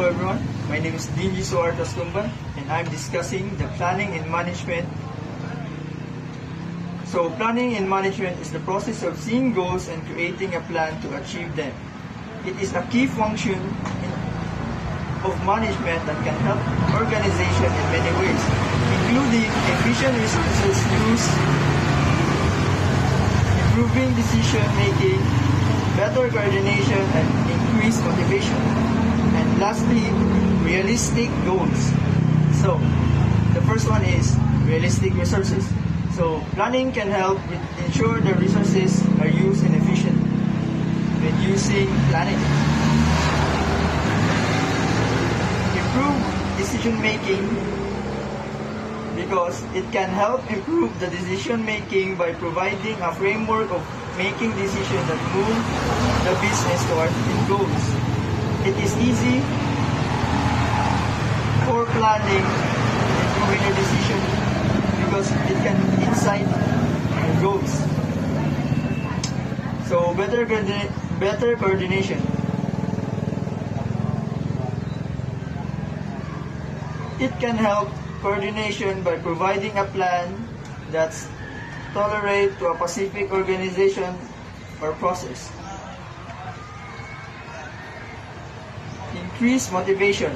everyone, my name is Dean Yisuar Tastumban and I'm discussing the planning and management. So planning and management is the process of seeing goals and creating a plan to achieve them. It is a key function of management that can help organization in many ways, including efficient resources use, improving decision making, better coordination, and increased motivation. And lastly, realistic goals. So, the first one is realistic resources. So, planning can help ensure the resources are used and efficient when using planning. Improve decision making because it can help improve the decision making by providing a framework of making decisions that move the business toward its goals. It is easy for planning improving your decision because it can insight your goals. So better coordination. It can help coordination by providing a plan that's tolerate to a specific organization or process. Increase motivation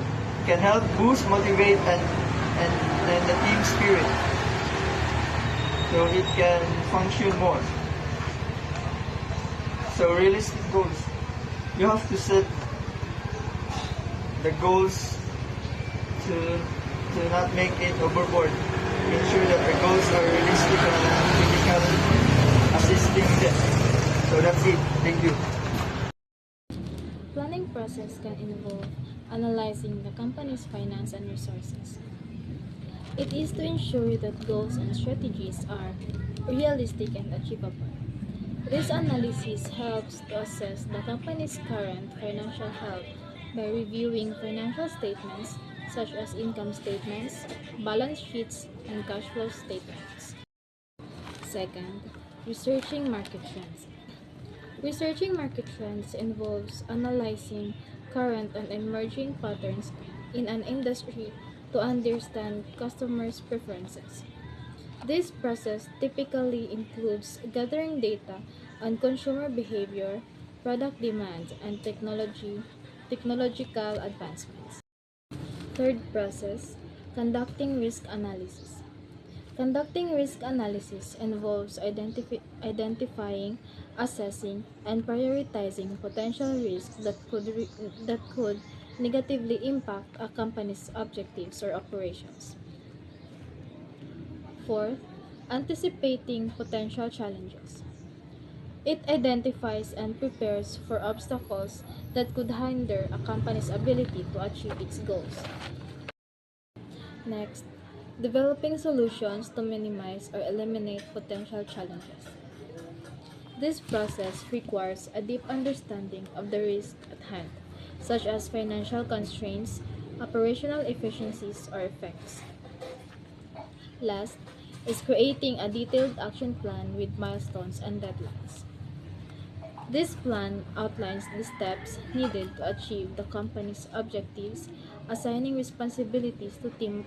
can help boost motivate and the team spirit so it can function more. So realistic goals. You have to set the goals to not make it overboard. Make sure that the goals are realistic and critical assisting them. So that's it. Thank you. Planning process can involve analyzing the company's finance and resources. It is to ensure that goals and strategies are realistic and achievable. This analysis helps to assess the company's current financial health by reviewing financial statements such as income statements, balance sheets, and cash flow statements. Second, researching market trends. Researching market trends involves analyzing current and emerging patterns in an industry to understand customers' preferences. This process typically includes gathering data on consumer behavior, product demand, and technological advancements. Third process, conducting risk analysis. Conducting risk analysis involves identifying, assessing, and prioritizing potential risks that could negatively impact a company's objectives or operations. Fourth, anticipating potential challenges. It identifies and prepares for obstacles that could hinder a company's ability to achieve its goals. Next, developing solutions to minimize or eliminate potential challenges. This process requires a deep understanding of the risk at hand, such as financial constraints, operational efficiencies, or effects. Last is creating a detailed action plan with milestones and deadlines. This plan outlines the steps needed to achieve the company's objectives, assigning responsibilities to team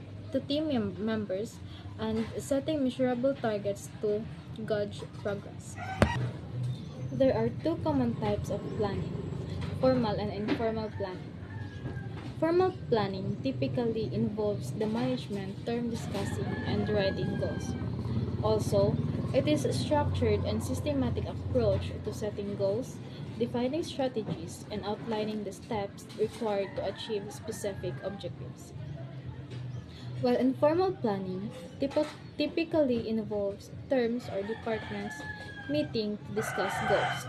members, and setting measurable targets to gauge progress. There are two common types of planning: formal and informal planning. Formal planning typically involves the management term discussing and writing goals. Also, it is a structured and systematic approach to setting goals, defining strategies, and outlining the steps required to achieve specific objectives. While informal planning typically involves terms or departments meeting to discuss goals.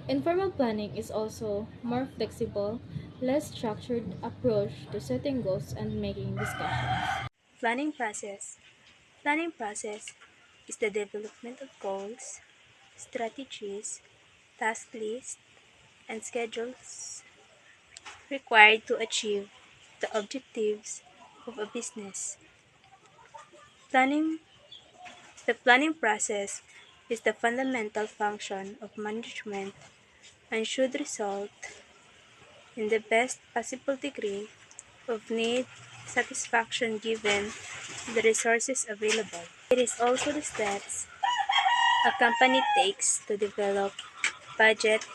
Informal planning is also more flexible, less structured approach to setting goals and making discussions. Planning process. Planning process is the development of goals, strategies, task lists, and schedules required to achieve the objectives of a business. Planning The planning process is the fundamental function of management and should result in the best possible degree of need satisfaction given the resources available. It is also the steps a company takes to develop budget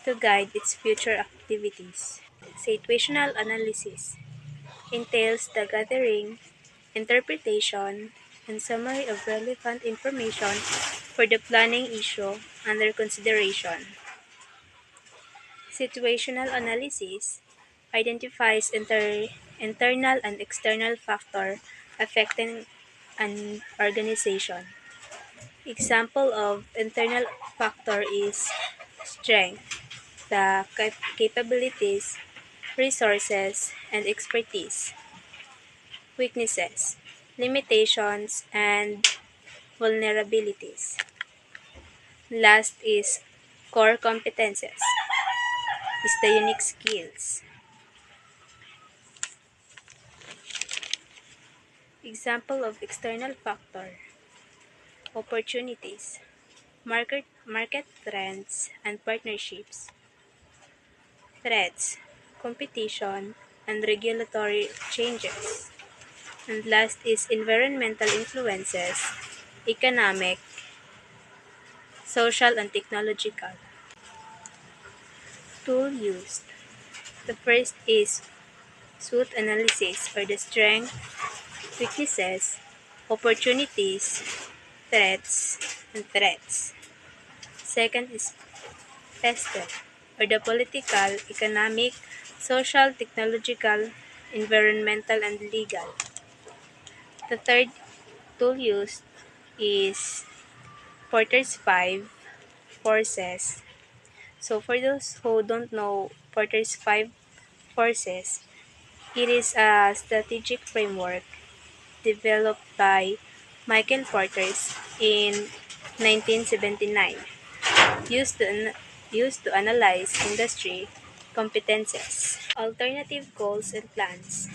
to guide its future activities. Situational analysis entails the gathering, interpretation, and summary of relevant information for the planning issue under consideration. Situational analysis identifies internal and external factors affecting an organization. Example of internal factor is strength, the capabilities, resources, and expertise. Weaknesses, limitations, and vulnerabilities. Last is core competences, is the unique skills. Example of external factor, opportunities, market trends and partnerships. Threats, competition, and regulatory changes. And last is environmental influences, economic, social, and technological. Tool used. The first is SWOT analysis for the strengths, weaknesses, opportunities, threats, and threats. Second is PESTEL or the political, economic, social, technological, environmental, and legal. The third tool used is Porter's 5 forces. So for those who don't know Porter's 5 forces, it is a strategic framework developed by Michael Porter in 1979, used to, used to analyze industry competences. Alternative goals and plans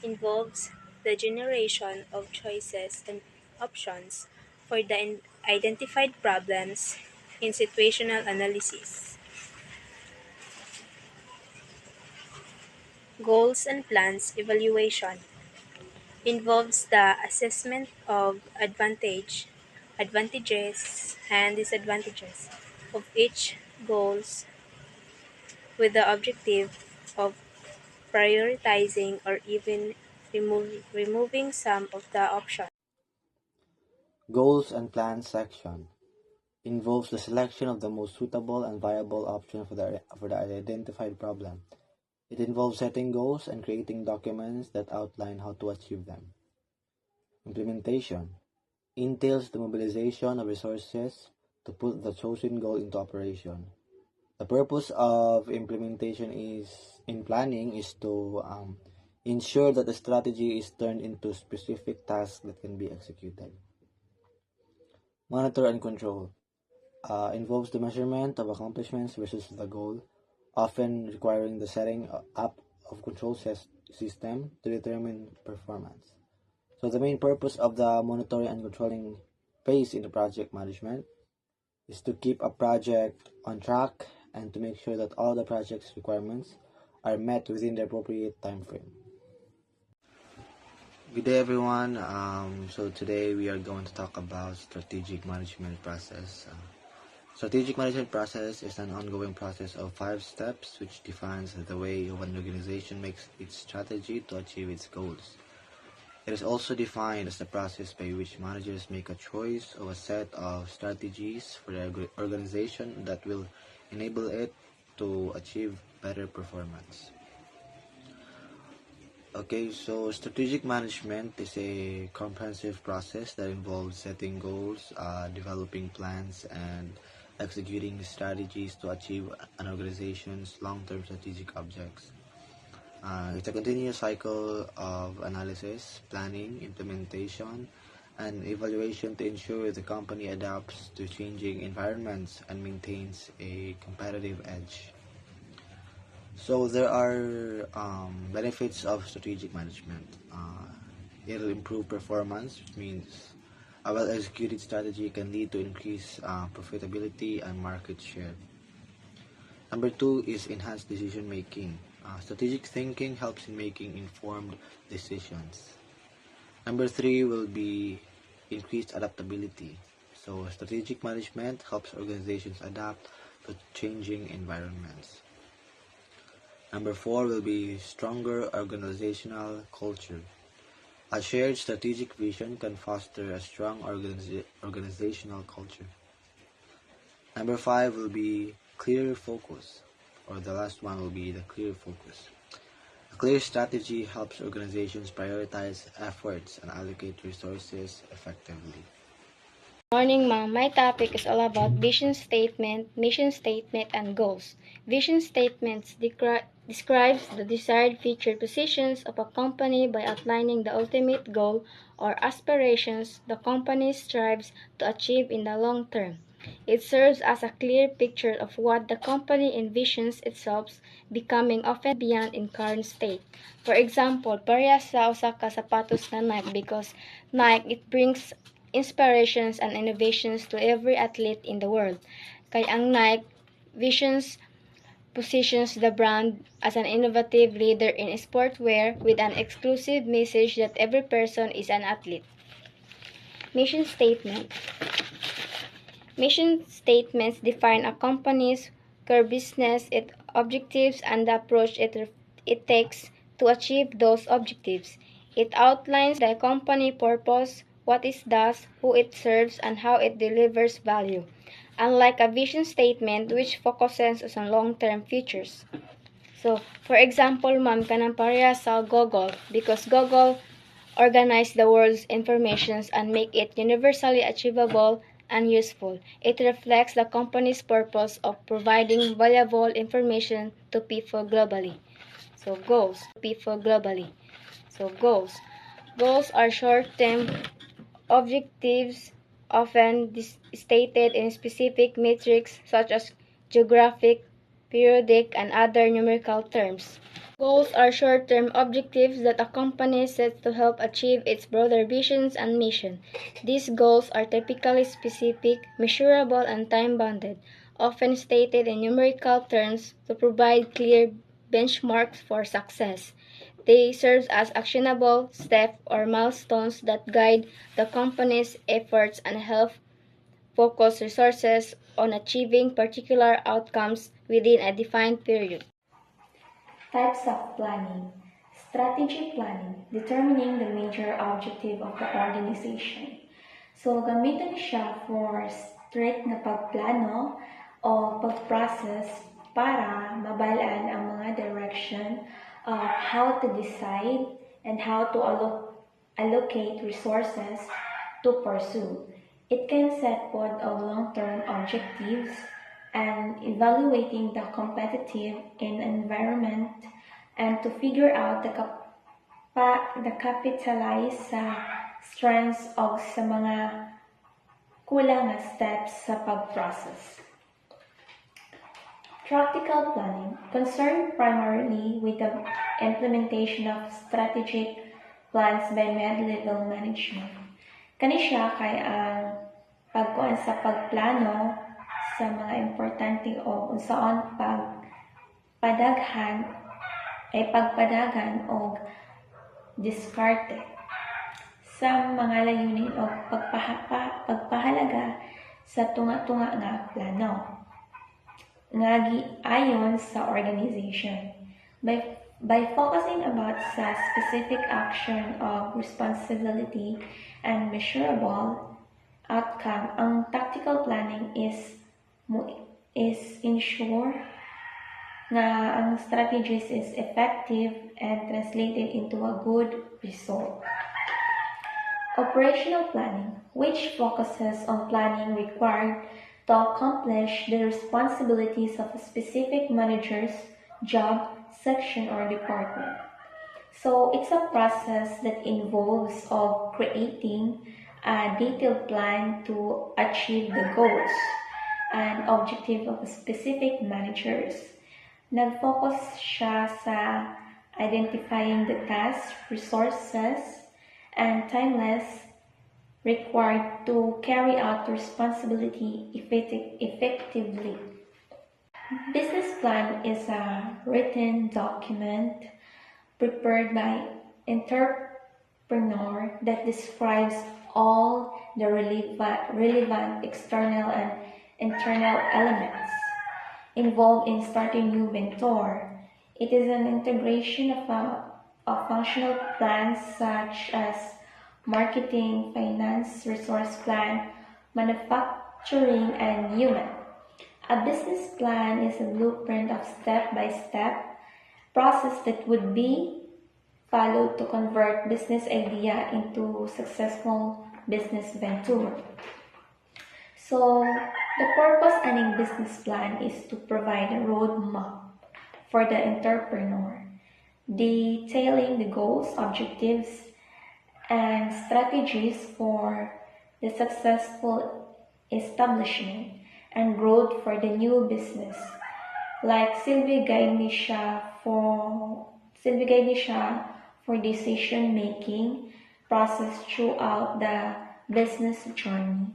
involves the generation of choices and options for the identified problems in situational analysis. Goals and plans evaluation involves the assessment of advantages, and disadvantages of each goals with the objective of prioritizing or even removing some of the options. Goals and Plans section involves the selection of the most suitable and viable option for the identified problem. It involves setting goals and creating documents that outline how to achieve them. Implementation entails the mobilization of resources to put the chosen goal into operation. The purpose of implementation in planning is to ensure that the strategy is turned into specific tasks that can be executed. Monitor and control involves the measurement of accomplishments versus the goal, often requiring the setting up of control system to determine performance. So the main purpose of the monitoring and controlling phase in the project management is to keep a project on track and to make sure that all the project's requirements are met within the appropriate time frame. Good day everyone. So today we are going to talk about strategic management process. Strategic management process is an ongoing process of 5 steps which defines the way an organization makes its strategy to achieve its goals. It is also defined as the process by which managers make a choice of a set of strategies for their organization that will enable it to achieve better performance. Okay, so strategic management is a comprehensive process that involves setting goals, developing plans, and executing strategies to achieve an organization's long-term strategic objects. It's a continuous cycle of analysis, planning, implementation, and evaluation to ensure the company adapts to changing environments and maintains a competitive edge. So there are benefits of strategic management. It'll improve performance, which means a well-executed strategy can lead to increased profitability and market share. Number 2 is enhanced decision making. Strategic thinking helps in making informed decisions. Number 3 will be increased adaptability. So strategic management helps organizations adapt to changing environments. Number 4 will be stronger organizational culture. A shared strategic vision can foster a strong organizational culture. Number 5 will be clear focus, or the last one will be the clear focus. A clear strategy helps organizations prioritize efforts and allocate resources effectively. Morning, ma'am. My topic is all about vision statement, mission statement, and goals. Vision statements describes the desired future positions of a company by outlining the ultimate goal or aspirations the company strives to achieve in the long term. It serves as a clear picture of what the company envisions itself becoming often beyond in current state. For example, parehas sa usa ka sapatos na Nike because Nike it brings inspirations and innovations to every athlete in the world. Kay ang Nike visions positions the brand as an innovative leader in sportswear with an exclusive message that every person is an athlete. Mission statement. Mission statements define a company's core business, its objectives, and the approach it takes to achieve those objectives. It outlines the company purpose, what it does, who it serves, and how it delivers value, unlike a vision statement which focuses on long-term futures. So, for example, ma'am, kanang pareha sa Google because Google organize the world's information and make it universally achievable and useful. It reflects the company's purpose of providing valuable information to people globally. So, goals. Goals are short-term objectives often stated in specific metrics such as geographic, periodic, and other numerical terms. Goals are short-term objectives that a company sets to help achieve its broader visions and mission. These goals are typically specific, measurable, and time-bounded, often stated in numerical terms to provide clear benchmarks for success. They serve as actionable steps or milestones that guide the company's efforts and help focus resources on achieving particular outcomes within a defined period. Types of planning. Strategic planning, determining the major objective of the organization. So, gamitin siya for strict na pagplano o pag-process para mabalaan ang mga direction of how to decide and how to allocate resources to pursue. It can set both of long-term objectives and evaluating the competitive environment and to figure out the capitalize sa strengths of sa mga kulang na steps sa pag-process. Practical planning concerned primarily with the implementation of strategic plans by mid-level management. Kani siya kay ang pagkuan sa pagplano sa mga importante o unsaon pagpadagan o diskarte sa mga layunin o pagpahalaga sa tunga-tunga nga plano nga giayon sa organization. By focusing about sa specific action of responsibility and measurable outcome, ang tactical planning is ensure na ang strategies is effective and translated into a good result. Operational planning, which focuses on planning required to accomplish the responsibilities of a specific manager's job, section, or department. So it's a process that involves of creating a detailed plan to achieve the goals and objective of specific managers. Nag-focus siya sa identifying the tasks, resources, and timelines required to carry out the responsibility effectively. Business plan is a written document prepared by entrepreneur that describes all the relevant external and internal elements involved in starting new venture. It is an integration of functional plans such as marketing, finance, resource plan, manufacturing, and human. A business plan is a blueprint of step-by-step process that would be followed to convert business idea into successful business venture. So, the purpose of a business plan is to provide a roadmap for the entrepreneur, detailing the goals, objectives, and strategies for the successful establishment and growth for the new business. Like Sylvie guide me siya for decision making process throughout the business journey.